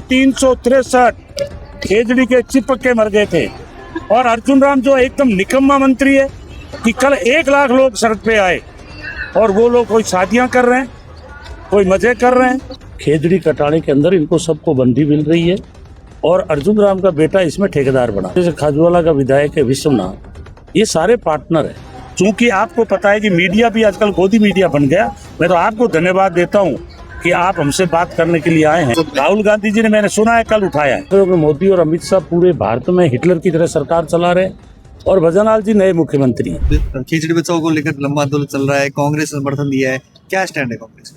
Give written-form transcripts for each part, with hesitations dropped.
363 खेजड़ी के चिपक के मर गए थे। और अर्जुन राम जो एकदम निकम्मा मंत्री है कि कल 1 लाख लोग सड़क पे आए और वो लोग कोई शादियां कर रहे हैं, कोई मजे कर रहे हैं। खेजड़ी कटाने के अंदर इनको सबको बंदी मिल रही है और अर्जुन राम का बेटा इसमें ठेकेदार बना। जैसे खाजूवाला का विधायक है विश्वनाथ, ये सारे पार्टनर है। चूंकि आपको पता है कि मीडिया भी आजकल गोदी मीडिया बन गया, मैं तो आपको धन्यवाद देता हूँ कि आप हमसे बात करने के लिए आए हैं। राहुल गांधी जी ने, मैंने सुना है, कल उठाया है तो मोदी और अमित शाह पूरे भारत में हिटलर की तरह सरकार चला रहे और भजनलाल जी नए मुख्यमंत्री हैं। खिचड़ी बचाओ को लेकर लंबा आंदोलन चल रहा है, कांग्रेस ने समर्थन दिया है, क्या स्टैंड है कांग्रेस का?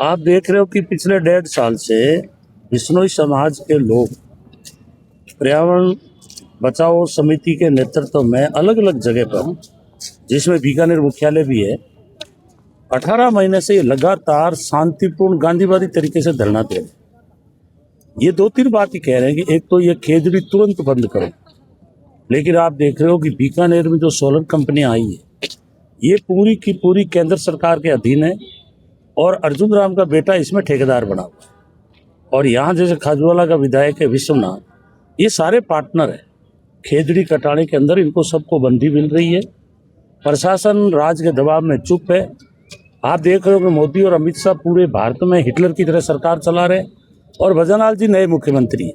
आप देख रहे हो कि पिछले 1.5 साल से बिश्नोई समाज के लोग पर्यावरण बचाओ समिति के नेतृत्व में अलग अलग जगह पर, जिसमें बीकानेर मुख्यालय भी है, 18 महीने से ये लगातार शांतिपूर्ण गांधीवादी तरीके से धरना दे रहे हैं। ये 2-3 बात ही कह रहे हैं कि एक तो ये खेजड़ी तुरंत बंद करो, लेकिन आप देख रहे हो कि बीकानेर में जो सोलर कंपनियां आई है ये पूरी की पूरी केंद्र सरकार के अधीन है और अर्जुन राम का बेटा इसमें ठेकेदार बना हुआ है। और यहाँ जैसे खाजूवाला का विधायक है विश्वनाथ, ये सारे पार्टनर है। खेजड़ी कटाने के अंदर इनको सबको बंदी मिल रही है। प्रशासन राज के दबाव में चुप है। आप देख रहे हो कि मोदी और अमित शाह पूरे भारत में हिटलर की तरह सरकार चला रहे और भजनलाल जी नए मुख्यमंत्री हैं।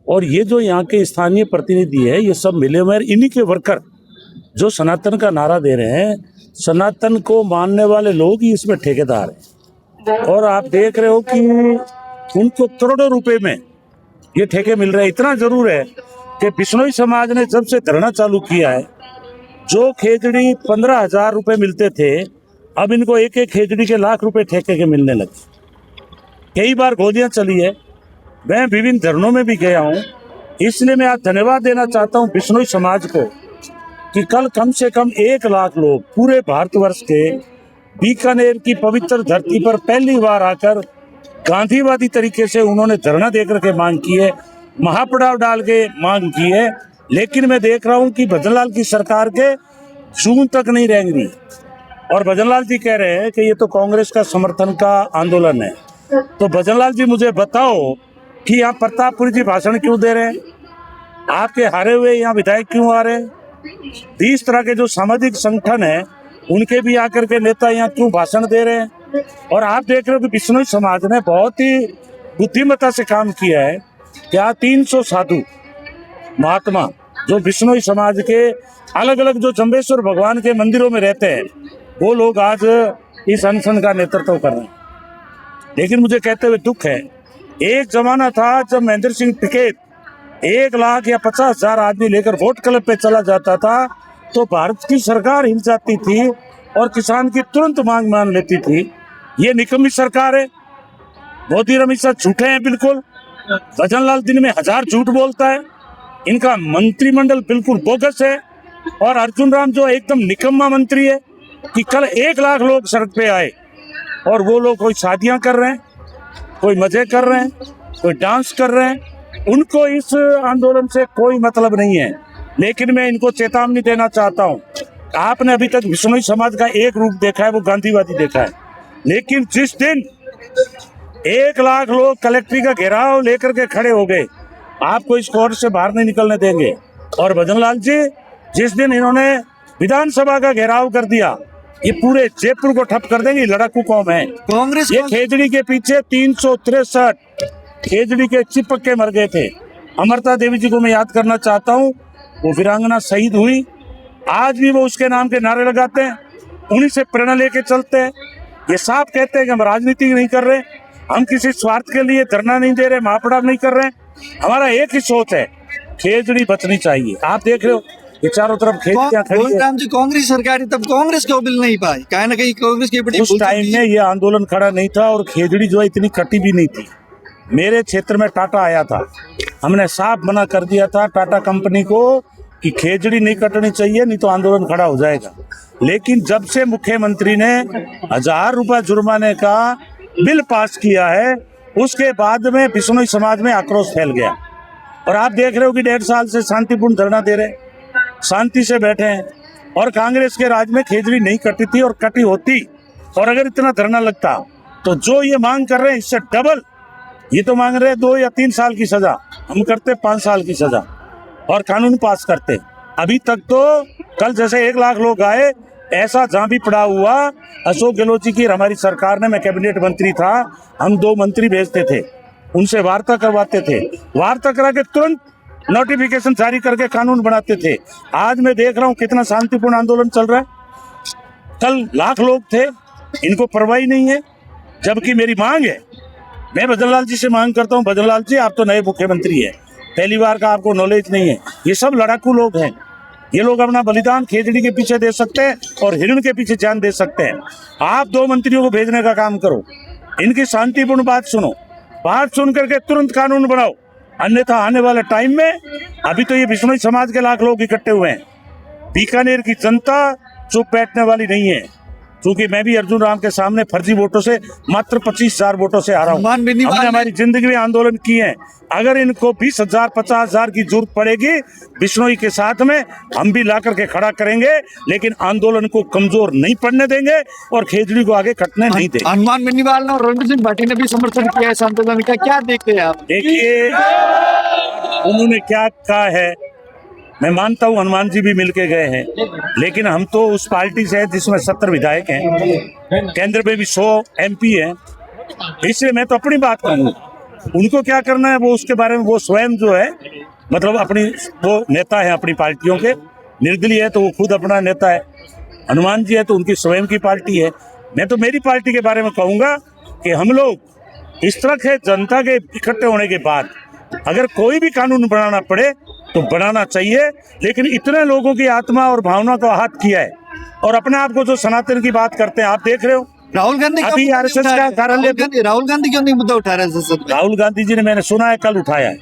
और ये जो यहाँ के स्थानीय प्रतिनिधि है, ये सब मिले हुए इन्हीं के वर्कर जो सनातन का नारा दे रहे हैं। सनातन को मानने वाले लोग ही इसमें ठेकेदार हैं। और आप देख रहे हो कि उनको करोड़ों रुपए में ये ठेके मिल रहे हैं। इतना जरूर है कि बिश्नोई समाज ने जब से धरना चालू किया है, जो खेजड़ी 15,000 रुपए मिलते थे, अब इनको एक खेजड़ी के लाख रुपए ठेके के मिलने लगे। कई बार गोलियां चली है, मैं विभिन्न धरनों में भी गया हूँ। इसलिए मैं आज धन्यवाद देना चाहता हूँ बिश्नोई समाज को कि कल कम से कम 1 लाख लोग पूरे भारतवर्ष के बीकानेर की पवित्र धरती पर पहली बार आकर गांधीवादी तरीके से उन्होंने धरना देकर के मांग की है, महापड़ाव डाल के मांग की है। लेकिन मैं देख रहा हूँ कि भजनलाल की सरकार के जून तक नहीं रेंग रही और भजनलाल जी कह रहे हैं कि ये तो कांग्रेस का समर्थन का आंदोलन है। तो भजनलाल जी मुझे बताओ कि यहाँ प्रतापपुरी जी भाषण क्यों दे रहे हैं? आपके हारे हुए यहाँ विधायक क्यों आ रहे हैं? 20 तरह के जो सामाजिक संगठन है उनके भी आकर के नेता यहाँ क्यों भाषण दे रहे हैं? और आप देख रहे हो कि बिश्नोई समाज ने बहुत ही बुद्धिमत्ता से काम किया है। क्या 300 साधु महात्मा जो बिश्नोई समाज के अलग अलग जो जम्बेश्वर भगवान के मंदिरों में रहते हैं, वो लोग आज इस अनशन का नेतृत्व कर रहे हैं। लेकिन मुझे कहते हुए दुख है, एक जमाना था जब महेंद्र सिंह टिकैत 1 लाख या 50,000 आदमी लेकर वोट क्लब पे चला जाता था तो भारत की सरकार हिल जाती थी और किसान की तुरंत मांग मान लेती थी। ये निकम्मी सरकार है। मोदी और अमित शाह झूठे हैं बिल्कुल। भजनलाल दिन में 1000 झूठ बोलता है। इनका मंत्रिमंडल बिल्कुल बोगस है। और अर्जुन राम जो एकदम निकम्मा मंत्री है कि कल 1 लाख लोग सड़क पे आए और वो लोग कोई शादियां कर रहे हैं, कोई मजे कर रहे हैं, कोई डांस कर रहे हैं। उनको इस आंदोलन से कोई मतलब नहीं है। लेकिन मैं इनको चेतावनी देना चाहता हूँ, आपने अभी तक बिश्नोई समाज का एक रूप देखा है, वो गांधीवादी देखा है। लेकिन जिस दिन 1 लाख लोग कलेक्ट्री का घेराव लेकर के खड़े हो गए, आपको इस कोर्ट से बाहर नहीं निकलने देंगे। और भजनलाल जी, जिस दिन इन्होंने विधानसभा का घेराव कर दिया, ये पूरे जयपुर को ठप कर देंगे। लड़ाकू कौम है कांग्रेस। ये खेजड़ी के पीछे 363 खेजड़ी के चिपक के मर गए थे। अमृता देवी जी को मैं याद करना चाहता हूँ, वो वीरांगना शहीद हुई। आज भी वो उसके नाम के नारे लगाते हैं, उन्हीं से प्रेरणा लेके चलते हैं। ये साफ कहते हैं कि हम राजनीति नहीं कर रहे, हम किसी स्वार्थ के लिए धरना नहीं दे रहे, महापड़ाव नहीं कर रहे। हमारा एक ही सोच है, खेजड़ी बचनी चाहिए। आप देख रहे हो ये चारों तरफ खेजड़ियां खड़ी है। राम जी कांग्रेस सरकार तब कांग्रेस को बिल नहीं पाई, कहीं ना कहीं कांग्रेस की बड़ी उस टाइम में ये आंदोलन खड़ा नहीं था और खेजड़ी जो है इतनी कटी भी नहीं थी। मेरे क्षेत्र में टाटा आया था, हमने साफ मना कर दिया था टाटा कंपनी को कि खेजड़ी नहीं कटनी चाहिए, नहीं तो आंदोलन खड़ा हो जाएगा। लेकिन जब से मुख्यमंत्री ने 1000 रुपये जुर्माने का बिल पास किया है, उसके बाद में बिश्नोई समाज में आक्रोश फैल गया। और आप देख रहे हो कि 1.5 साल से शांतिपूर्ण धरना दे रहे, शांति से बैठे हैं। और कांग्रेस के राज में खेजड़ी नहीं कटी थी, और कटी होती और अगर इतना धरना लगता तो जो ये मांग कर रहे हैं इससे डबल ये तो मांग रहे हैं 2 या 3 साल की सजा, हम करते 5 साल की सजा और कानून पास करते। अभी तक तो कल जैसे 1 लाख लोग आए, ऐसा जहां भी पड़ा हुआ अशोक गहलोत जी की हमारी सरकार ने, मैं कैबिनेट मंत्री था, हम 2 मंत्री भेजते थे, उनसे वार्ता करवाते थे, वार्ता करा के तुरंत नोटिफिकेशन जारी करके कानून बनाते थे। आज मैं देख रहा हूँ कितना शांतिपूर्ण आंदोलन चल रहा है। कल लाख लोग थे, इनको परवाह ही नहीं है, जबकि मेरी मांग है, मैं भजनलाल जी से मांग करता हूँ, भजनलाल जी आप तो नए मुख्यमंत्री हैं, पहली बार का आपको नॉलेज नहीं है, ये सब लड़ाकू लोग हैं, ये लोग अपना बलिदान खेजड़ी के पीछे दे सकते हैं और हिरण के पीछे जान दे सकते हैं। आप 2 मंत्रियों को भेजने का काम करो, इनकी शांतिपूर्ण बात सुनो, बात सुन करके तुरंत कानून बनाओ, अन्यथा आने वाले टाइम में, अभी तो ये बिश्नोई समाज के लाख लोग इकट्ठे हुए हैं, बीकानेर की जनता चुप बैठने वाली नहीं है, क्योंकि मैं भी अर्जुन राम के सामने फर्जी वोटों से मात्र 25,000 वोटों से हारा हूँ। हमने हमारी जिंदगी में आंदोलन किए हैं, अगर इनको 20,000 50,000 की जरूरत पड़ेगी बिश्नोई के साथ में, हम भी ला करके खड़ा करेंगे, लेकिन आंदोलन को कमजोर नहीं पड़ने देंगे और खेजड़ी को आगे कटने नहीं देंगे। हनुमान बेनीवाल और रणवीर सिंह भाटी ने भी समर्थन किया है इस आंदोलन का, क्या देखते हैं आप? देखिए उन्होंने क्या कहा है, मैं मानता हूं हनुमान जी भी मिलके गए हैं, लेकिन हम तो उस पार्टी से हैं जिसमें 70 विधायक हैं, केंद्र में भी 100 MP हैं, इसलिए मैं तो अपनी बात करूंगा, उनको क्या करना है वो उसके बारे में वो स्वयं जो है, मतलब अपनी वो नेता है अपनी पार्टियों के, निर्दलीय है तो वो खुद अपना नेता है, हनुमान जी है तो उनकी स्वयं की पार्टी है। मैं तो मेरी पार्टी के बारे में कहूंगा कि हम लोग इस तरह के जनता के इकट्ठे होने के बाद अगर कोई भी कानून बनाना पड़े तो बनाना चाहिए, लेकिन इतने लोगों की आत्मा और भावना को आहत किया है और अपने आप को जो सनातन की बात करते हैं, आप देख रहे हो राहुल गांधी अभी RSS का कार्यालय, राहुल गांधी क्यों नहीं मुद्दा उठा रहे हैं संसद में? राहुल गांधी जी ने, मैंने सुना है कल उठाया है,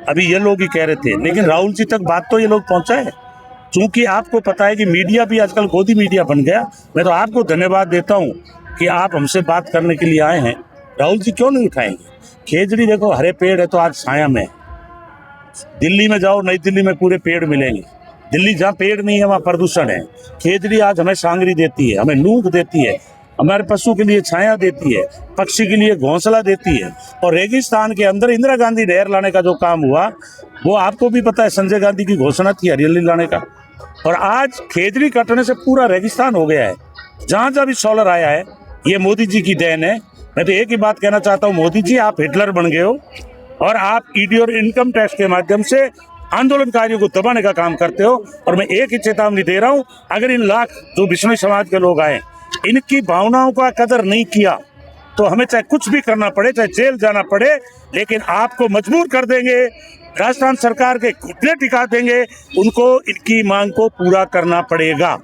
अभी ये लोग ही कह रहे थे, लेकिन राहुल जी तक बात तो ये लोग पहुंचाए, क्योंकि आपको पता है कि मीडिया भी आजकल गोदी मीडिया बन गया। मैं तो आपको धन्यवाद देता हूं कि आप हमसे बात करने के लिए आए हैं, राहुल जी क्यों नहीं उठाएंगे? खेजड़ी देखो, हरे पेड़ है तो आज छाया में, दिल्ली में जाओ, नई दिल्ली में पूरे पेड़ मिलेंगे, दिल्ली जहाँ पेड़ नहीं है वहाँ प्रदूषण है। खेजड़ी आज हमें सांगरी देती है, हमें नूक देती है, हमारे पशु के लिए छाया देती है, पक्षी के लिए घोंसला देती है, और रेगिस्तान के अंदर इंदिरा गांधी नहर लाने का जो काम हुआ वो आपको भी पता है, संजय गांधी की घोषणा थी हरियाली लाने का, और आज खेजड़ी कटने से पूरा रेगिस्तान हो गया है। जहाँ जहाँ भी सोलर आया है ये मोदी जी की देन है। मैं तो एक ही बात कहना चाहता हूँ, मोदी जी आप हिटलर बन गए हो और आप ईडी और इनकम टैक्स के माध्यम से आंदोलनकारियों को दबाने का काम करते हो। और मैं एक ही चेतावनी दे रहा हूं, अगर इन लाख जो बिश्नोई समाज के लोग आए, इनकी भावनाओं का कदर नहीं किया तो हमें चाहे कुछ भी करना पड़े, चाहे जेल जाना पड़े, लेकिन आपको मजबूर कर देंगे, राजस्थान सरकार के घुटने टिका देंगे, उनको इनकी मांग को पूरा करना पड़ेगा।